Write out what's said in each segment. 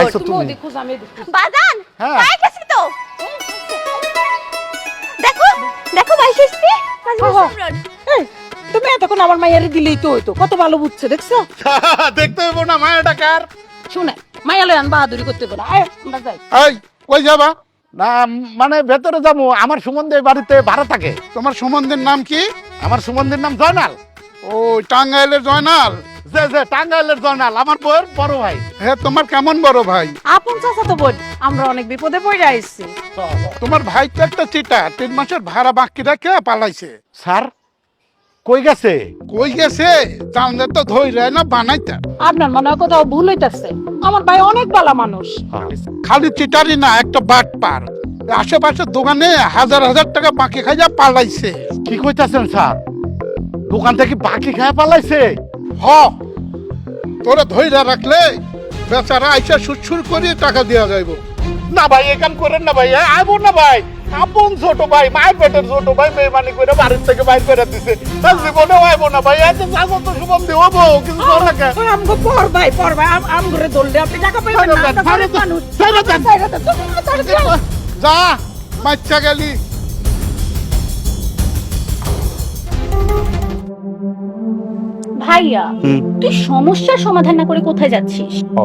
আইছো তুমি? বাজান হ্যাঁ। পাই গেছি তো। দেখো দেখো বাইশ এসছি। এই, তুমি এতক্ষণ আমার মাইয়ারে দিলেই তো হইতো, কত ভালো বুঝছে দেখছো। দেখতে হইব না মায়াটা কার? শুনে মাইয়া লয় আন বাহাদুরি করতে পারে, আমরা যাই। এই কই যাবা? না মানে ভেতরে যাবো, আমার সুমন্দি এই বাড়িতে ভাড়া থাকে। তোমার সম্বন্ধের নাম কি? আমার সুমন্দির নাম জয়নাল। ও টাঙ্গাইলের জয়নাল। যে যে টাঙ্গাইলের জয়নাল আমার বউয়ের বড় ভাই। হ্যাঁ, তোমার কেমন বড় ভাই? আপন চাচা তো বোন, আমরা অনেক বিপদে পড়ে আইছি। তোমার ভাই তো একটা চিটা 3 মাসের ভাড়া বাকি রেখে পালাইছে। স্যার কই গেছে? কই গেছে জানলে তো ধইরে না বানাইতা। আপনার মনে হয় কোথাও ভুল হইতাছে, আমার ভাই অনেক ভালো মানুষ। খালি চিটারি না, একটা বাট পার। আশেপাশের দোকানে হাজার হাজার টাকা বাকি খাইয়া পালাইছে। কি কইতাছেন স্যার? দোকান থেকে বাকি খায় পালাইছে? হ, তোরা ধইরা রাখলে বেচারা আইসা সুরসুর করে টাকা দেওয়া যাইব। না ভাই এ কাম করেন না ভাই, আইবো না ভাই। আপন ছোট ভাই, মায়ের পেটের ছোট ভাই বেমানি করে বাড়ির থেকে বাইর করে দিছে। তার জীবনে আইবো না ভাই, এত চাচা তো সুমন্দি হবো কিছু কর না কেন? আমগো পর ভাই আমগরে দললে আপনি টাকা পাইবেন না, আমরা গরিব মানুষ। ছেড়ে দেন। যা বাচ্চা গেলি। ভাইয়া তুই সমস্যার সমাধান না করে কোথায় যাচ্ছিস? ও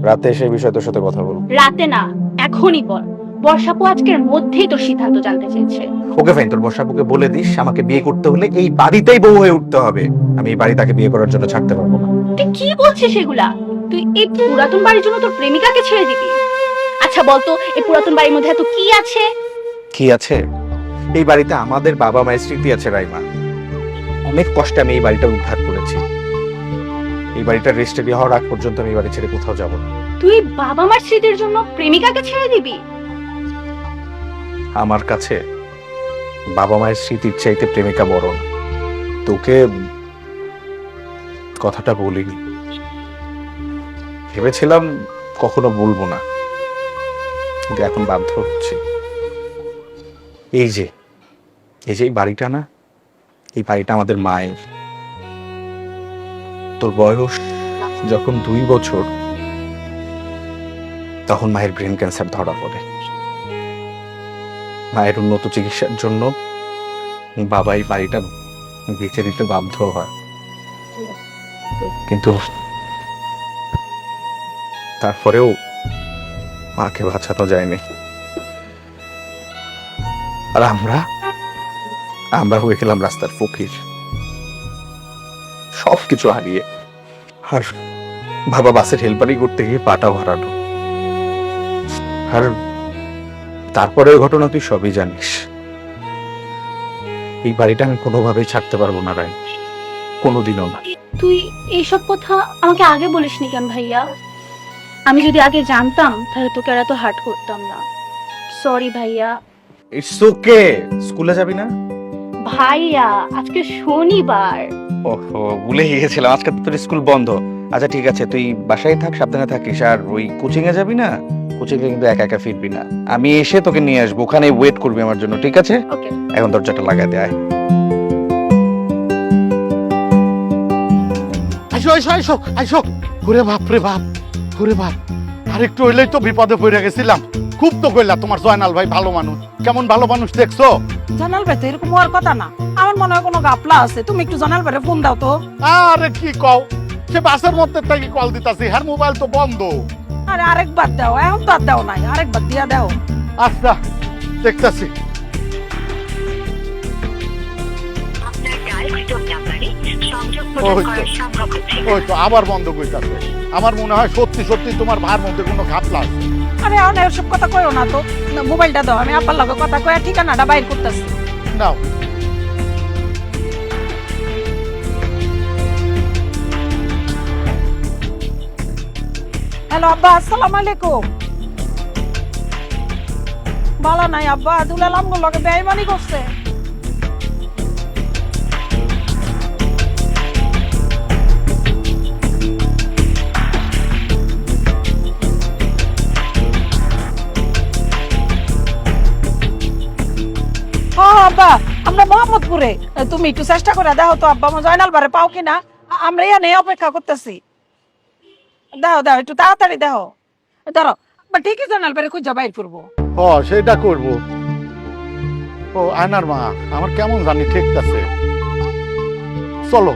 রাতে এসে এই বিষয়ে তোর সাথে কথা বলবো। রাতে না, এখনই বল। বর্ষাপু আজকের মধ্যেই তোর সিদ্ধান্ত জানতে চেয়েছে। ওকে ফাইন, তোর বর্ষাপুকে বলে দিস আমাকে বিয়ে করতে হলে এই বাড়িতেই বউ হয়ে উঠতে হবে। আমি এই বাড়ি তাকে বিয়ে করার জন্য ছাড়তে পারবো না। তুই কি বলছিস এগুলা? তুই এই পুরাতন বাড়ির জন্য তোর প্রেমিকাকে ছেড়ে দিবি? আচ্ছা বলতো এই পুরাতন বাড়ির মধ্যে এত কি আছে? কি আছে? এই বাড়িতে আমাদের বাবা মায়ের স্মৃতি আছে রাইমা। অনেক কষ্টে আমি এই বাড়িটা উদ্ধার করেছি। এই বাড়িটা রেজিস্ট্রি হওয়ার আগ পর্যন্ত আমি এই বাড়ি ছেড়ে কোথাও যাব না। তুই বাবা মার স্মৃতির জন্য প্রেমিকাকে ছেড়ে দিবি? আমার কাছে বাবা মায়ের স্মৃতির চাইতে প্রেমিকা বড় না। তোকে কথাটা বলিনি, ভেবেছিলাম কখনো বলবো না, কিন্তু এখন বাধ্য হচ্ছি। এই যে এই বাড়িটা না, এই বাড়িটা আমাদের মায়ের। তোর বয়স যখন 2 বছর তখন মায়ের ব্রেন ক্যান্সার ধরা পড়ে। মায়ের উন্নত চিকিৎসার জন্য বাবা এই বাড়িটা বেঁচে দিতে বাধ্য হয়, কিন্তু তারপরেও মাকে বাঁচানো যায়নি। আর আমরা হয়ে গেলাম রাস্তার ফকির, সবকিছু হারিয়ে। আর বাবা বাসের হেল্পারি করতে গিয়ে পাটাও হারালো। আর তারপরের ঘটনা তুই সবই জানিস। এই বাড়িটা আমি কোনোভাবেই ছাড়তে পারবো না রাই, কোনোদিনও না। তুই এইসব কথা আমাকে আগে বলিসনি কেন ভাইয়া? আমি যদি আগে জানতাম তাহলে তোকে আর এত হার্ট করতাম না। সরি ভাইয়া। It's okay. স্কুলে যাবি না? ভাইয়া আজকে শনিবার। ওহো, ভুলে গিয়েছিলাম, আজকে তো তোর স্কুল বন্ধ। আচ্ছা ঠিক আছে, তুই বাসায় থাক, সাবধানে থাকিস। আর ওই কোচিং এ যাবি না? কোচিং এ কিন্তু একা একা ফিরবি না, আমি এসে তোকে নিয়ে আসবো, ওখানে ওয়েট করবি আমার জন্য, ঠিক আছে? ওকে। এখন দরজাটা লাগাই দে, আয়। আইসো আইসো আইসো আইসো। ওরে বাপ রে বাপ, ওরে বাপ, আরেকটু হইলেই তো বিপদে পড়ে গেছিলাম। খুব তো কইলা তোমার জয়নাল ভাই ভালো মানুষ। কেমন ভালো মানুষ দেখছো? জানাল ভাই তো এরকম হওয়ার কথা না, আমার মনে হয় কোনো গাপলা আছে। তুমি একটু জানাল ভাইরে ফোন দাও তো। আরে কি কও, সে বাসের মধ্যে থেকে কল দিতাছি, হ্যাঁ মোবাইল তো বন্ধ। আরে আরেকবার দাও, এখন তো আর দাও নাই, আরেকবার দিয়া দাও। আচ্ছা দেখতাছি। ওই তো আবার বন্ধ কইতাছে। আমার মনে হয় সত্যি সত্যি তোমার ভাইয়ের মধ্যে কোনো ঘাপলা আছে। আরে এখন এসব কথা কইও না তো, মোবাইলটা দাও, আমি আপার লগে কথা কয়ে ঠিকানাটা বাইর করতেছি। নাও। হ্যালো আব্বা, আসসালামু আলাইকুম। বালা নাই আব্বা, দুলাল আমগুলো লগে বেঈমানি করছে। আব্বা আমরা মোহাম্মদপুরে, তুমি একটু চেষ্টা করে দেখো তো আব্বা, আমার জয়নাল বারে পাও কিনা। আমরা এখানে অপেক্ষা করতেছি। দাও দাও, একটু তাড়াতাড়ি দাও। ধরো ঠিকই জানাল পারে খুঁজা বাইর করবো। ও সেটা করব। ও আয়নার মা, আমার কেমন জানি ঠিক আছে। চলো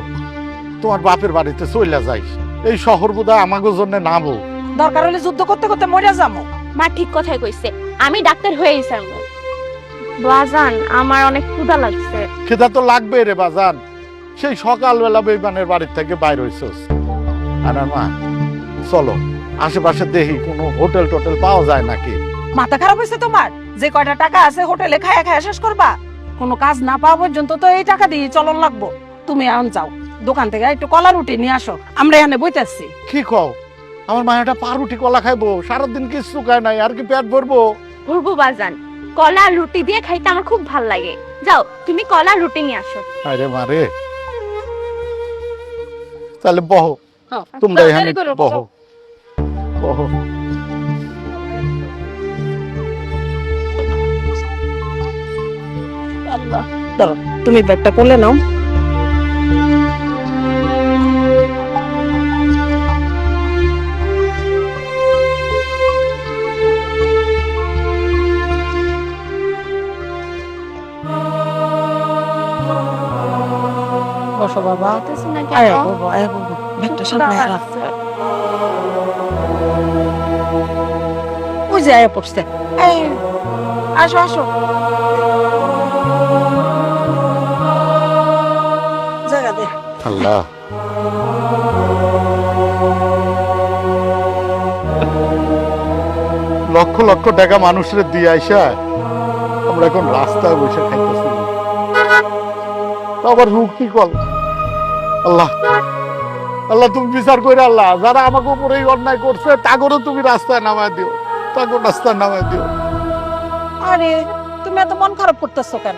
তোমার বাপের বাড়িতে চইলা যাই, এই শহর বোধহয় আমাগো জন্য নামো। দরকার হলে যুদ্ধ করতে করতে মরে যাবো। মা ঠিক কথাই কইছে, আমি ডাক্তার হয়েই ছাড়বো। বাজান আমার অনেক ক্ষুধা লাগছে। খিদা তো লাগবে রে বাজান, সেই সকালবেলা বেইমানের বাড়ির থেকে বাইর হইছস। আয়নার মা চলো, আশেপাশে দেখি কোনো হোটেল টোটেল পাওয়া যায় নাকি। মাথা খারাপ হয়েছে তোমার? যে কয়টা টাকা আছে হোটেলে খায়া খায়া শেষ করবা? কোনো কাজ না পাওয়া পর্যন্ত তো এই টাকা দিয়ে চলন লাগবো। তুমি এখন যাও, দোকান থেকে একটু কলা রুটি নিয়ে আসো, আমরা এখানে বইতেছি। কি কও, আমার মায়াটা পাউরুটি কলা খাইবো? সারাদিন কিছু খায় নাই, আর কি পেট ভরবো? ভরবো বাজান, কলা আর রুটি দিয়ে খাইতে আমার খুব ভাল লাগে। যাও তুমি কলা আর রুটি নিয়ে আসো। আরে মারে, তাহলে বহো, তোমরা এখানে বহো বহো। আল্লাহ, ধরো তুমি ব্যাগটা করলে নাও। বসো বাবা, আয়া বাবা, আয়া বাবা, ব্যাগটা সামনে রাখ। ওই যে আয়া পড়ছে। এই, আসো আসো, জায়গা দে। আল্লাহ, লক্ষ লক্ষ টাকা মানুষের দিয়ে আইসা আমরা এখন রাস্তায় বসে খাইতেছি। আবার রূপ কি কল। আল্লাহ আল্লাহ, তুমি বিচার করে আল্লাহ, যারা আমাকে উপরে এই অন্যায় করছে তাগরও তুমি রাস্তায় নামায় দিও, তাগর রাস্তায় নামায় দিও। আরে তুমি এত মন খারাপ করতেছো কেন?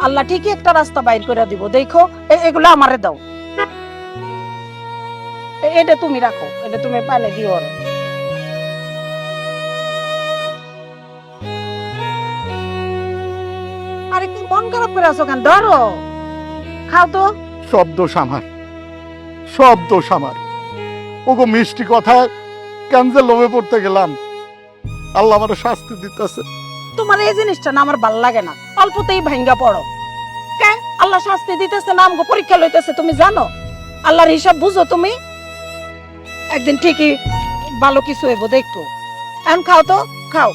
আল্লাহ ঠিকই একটা রাস্তা বাইর করে দিব, দেখো। এগুলো আমারে দাও, এটা তুমি রাখো, এটা তুমি পালে দিও। আরে কি মন খারাপ করে আছো কেন? ধরো, খাও তো। সব দোষ আমার, সব দোষ আমার। ওগো মিষ্টি কথা কেন যে লোভে পড়তে গেলাম, আল্লাহ আমার শাস্তি দিতেছে। তোমার এই জিনিসটা না আমার ভাল লাগে না, অল্পতেই ভাঙ্গা পড়ো। কে আল্লাহ শাস্তি দিতেছে না আমগো পরীক্ষা লইতেছে? তুমি জানো আল্লাহর হিসাব বুঝো তুমি? একদিন ঠিকই ভালো কিছু হইব, দেখো। এখন খাও তো, খাও।